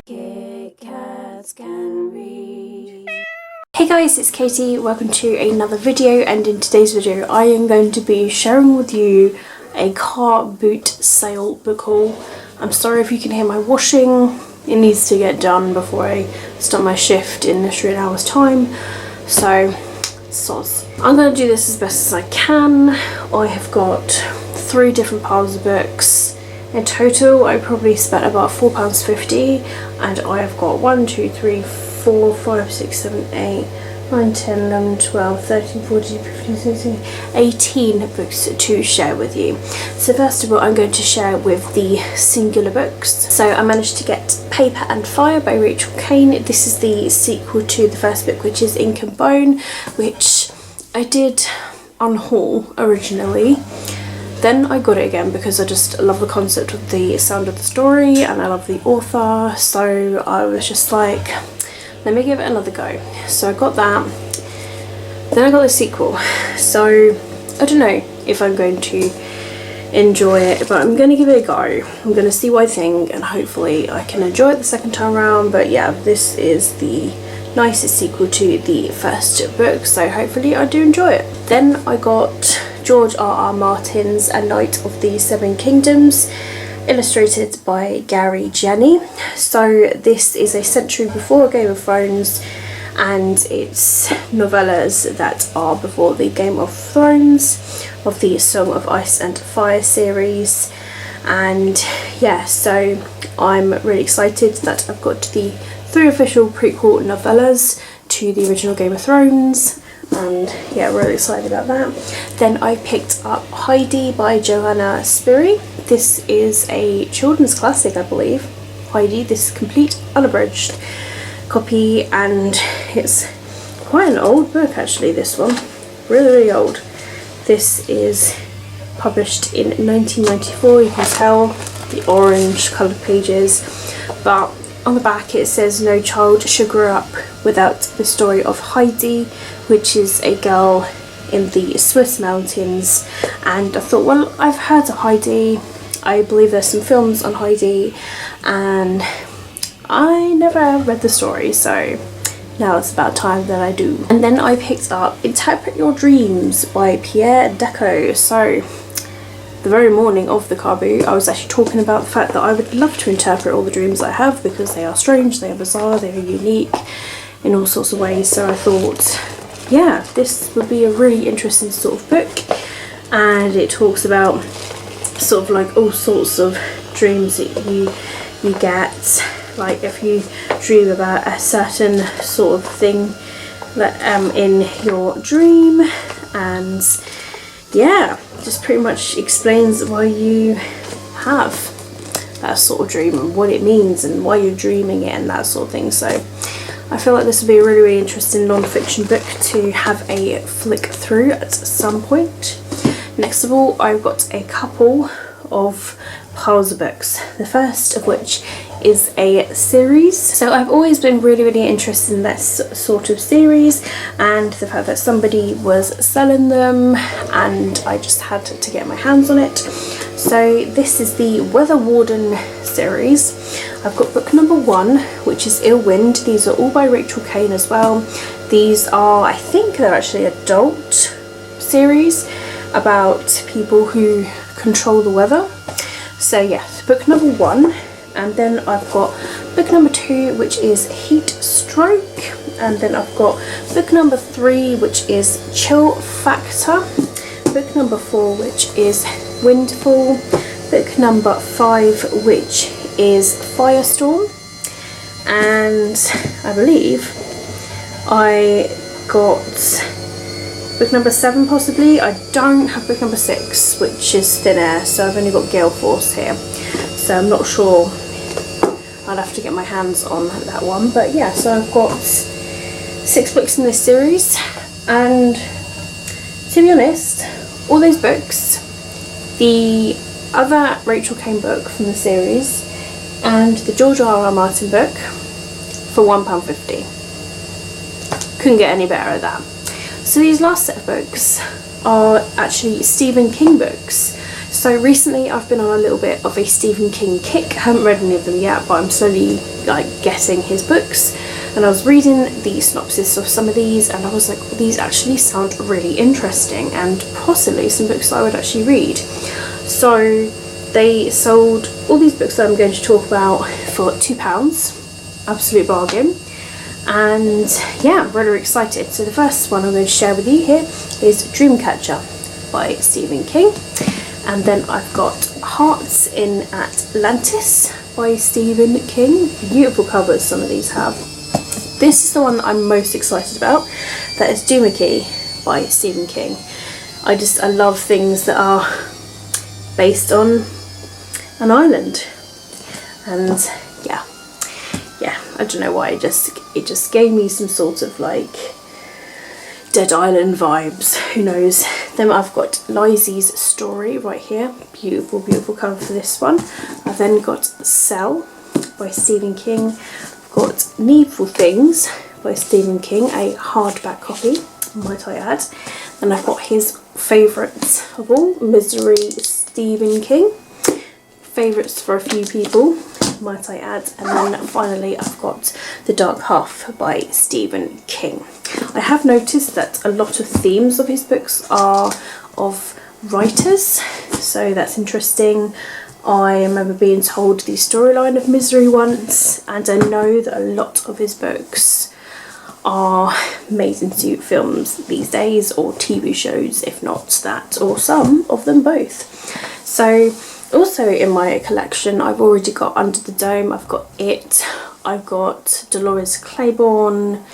Kit Kats can read. Hey guys, it's Katie. Welcome to another video, and in today's video I am going to be sharing with you a car boot sale book haul. I'm sorry if you can hear my washing. It needs to get done before I start my shift in literally an hour's time. So, soz. I'm going to do this as best as I can. I have got 3 different piles of books. In total, I probably spent about £4.50, and I have got 1, 2, 3, 4, 5, 6, 7, 8, 9, 10, 11, 12, 13, 14, 15, 16, 18 books to share with you. So first of all, I'm going to share with the singular books. So I managed to get Paper and Fire by Rachel Caine. This is the sequel to the first book, which is Ink and Bone, which I did unhaul originally. Then I got it again because I just love the concept of the sound of the story and I love the author, so I was just like, let me give it another go. So I got that, then I got the sequel. So I don't know if I'm going to enjoy it, but I'm going to give it a go. I'm going to see what I think and hopefully I can enjoy it the second time around. But yeah, this is the nicest sequel to the first book, so hopefully I do enjoy it. Then I got George R.R. Martin's A Knight of the Seven Kingdoms, illustrated by Gary Jenny. So this is a century before Game of Thrones, and it's novellas that are before the Game of Thrones, of the Song of Ice and Fire series. And yeah, so I'm really excited that I've got the 3 official prequel novellas to the original Game of Thrones, and yeah, really excited about that. Then I picked up Heidi by Joanna Spyri. This is a children's classic, I believe. Heidi, this complete unabridged copy, and it's quite an old book actually, this one. Really old. This is published in 1994, you can tell the orange coloured pages, but on the back it says no child should grow up without the story of Heidi, which is a girl in the Swiss mountains. And I thought, well, I've heard of Heidi, I believe there's some films on Heidi, and I never read the story, so now it's about time that I do. And then I picked up Interpret Your Dreams by Pierre Deco. So the very morning of the car boot, I was actually talking about the fact that I would love to interpret all the dreams I have, because they are strange, they are bizarre, they are unique in all sorts of ways. So I thought, yeah, this would be a really interesting sort of book, and it talks about sort of like all sorts of dreams that you get, like if you dream about a certain sort of thing that in your dream, and yeah, just pretty much explains why you have that sort of dream and what it means and why you're dreaming it and that sort of thing. So I feel like this would be a really, really interesting non-fiction book to have a flick through at some point. Next of all, I've got a couple of piles of books, the first of which is a series. So I've always been really, really interested in this sort of series, and the fact that somebody was selling them and I just had to get my hands on it. So this is the Weather Warden series. I've got book number 1, which is Ill Wind. These are all by Rachel Caine as well. These are, I think they're actually adult series about people who control the weather. So yes, book number 1, and then I've got book number 2, which is Heat Stroke, and then I've got book number 3, which is Chill Factor, book number 4, which is Windfall, book number 5, which is Firestorm, and I believe I got book number 7 possibly. I don't have book number 6, which is Thin Air, so I've only got Gale Force here, so I'm not sure. I'll have to get my hands on that one. But yeah, so I've got 6 books in this series, and to be honest, all those books, the other Rachel Caine book from the series and the George R.R. Martin book, for £1.50. Couldn't get any better at that. So these last set of books are actually Stephen King books. So recently I've been on a little bit of a Stephen King kick. I haven't read any of them yet, but I'm slowly like getting his books, and I was reading the synopsis of some of these and I was like, these actually sound really interesting and possibly some books that I would actually read. So they sold all these books that I'm going to talk about for £2, absolute bargain. And yeah, I'm really excited. So the first one I'm going to share with you here is Dreamcatcher by Stephen King. And then I've got Hearts in Atlantis by Stephen King. Beautiful covers some of these have. This is the one that I'm most excited about. That is Doohickey by Stephen King. I love things that are based on an island. And yeah, I don't know why, it just gave me some sort of like Dead Island vibes, who knows. Then I've got Lizzie's Story right here, beautiful cover for this one. I've then got Cell by Stephen King. I've got Needful Things by Stephen King, a hardback copy, might I add. Then I've got his favourites of all, Misery, Stephen King. Favourites for a few people, might I add. And then finally I've got The Dark Half by Stephen King. I have noticed that a lot of themes of his books are of writers, so that's interesting. I remember being told the storyline of Misery once, and I know that a lot of his books are made into films these days, or TV shows, if not that, or some of them both. So also in my collection I've already got Under the Dome, I've got It, I've got Dolores Claiborne,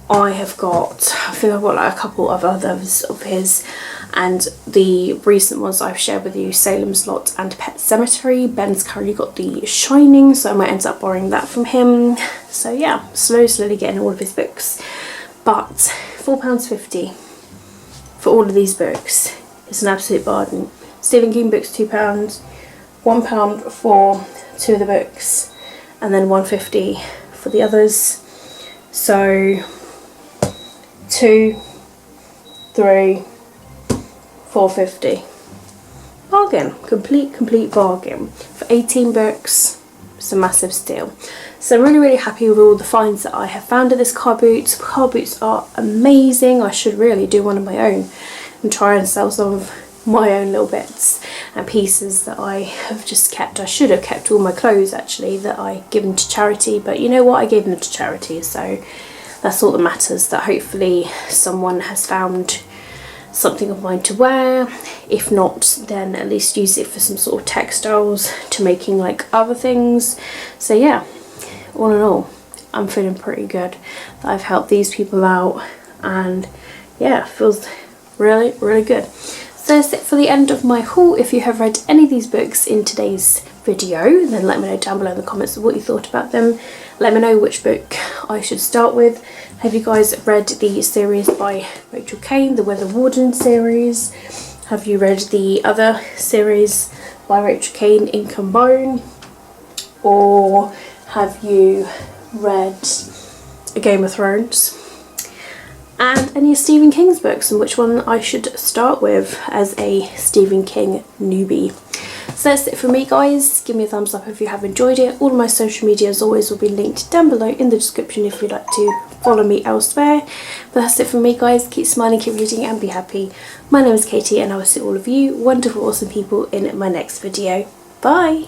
I think I've got like a couple of others of his, and the recent ones I've shared with you, Salem's Lot and Pet Sematary. Ben's currently got The Shining, so I might end up borrowing that from him. So yeah, slowly getting all of his books. But £4.50 for all of these books is an absolute bargain. Stephen King books £2, £1 for two of the books, and then £1.50 for the others. So 2, 3, £4.50. Bargain, complete bargain. For 18 books, it's a massive steal. So I'm really happy with all the finds that I have found in this car boot. The car boots are amazing. I should really do one of my own and try and sell some of my own little bits and pieces that I have just kept. I should have kept all my clothes actually that I given to charity, but you know what, I gave them to charity, so that's all that matters, that hopefully someone has found something of mine to wear. If not, then at least use it for some sort of textiles to making like other things. So yeah, all in all, I'm feeling pretty good that I've helped these people out, and yeah, feels really good. So that's it for the end of my haul. If you have read any of these books in today's video, then let me know down below in the comments what you thought about them. Let me know which book I should start with. Have you guys read the series by Rachel Caine, the Weather Warden series? Have you read the other series by Rachel Caine, Ink and Bone? Or have you read Game of Thrones? And any of Stephen King's books, and which one I should start with as a Stephen King newbie. So that's it from me, guys. Give me a thumbs up if you have enjoyed it. All of my social media as always will be linked down below in the description if you'd like to follow me elsewhere. But that's it from me, guys. Keep smiling, keep reading and be happy. My name is Katie and I will see all of you wonderful awesome people in my next video. Bye!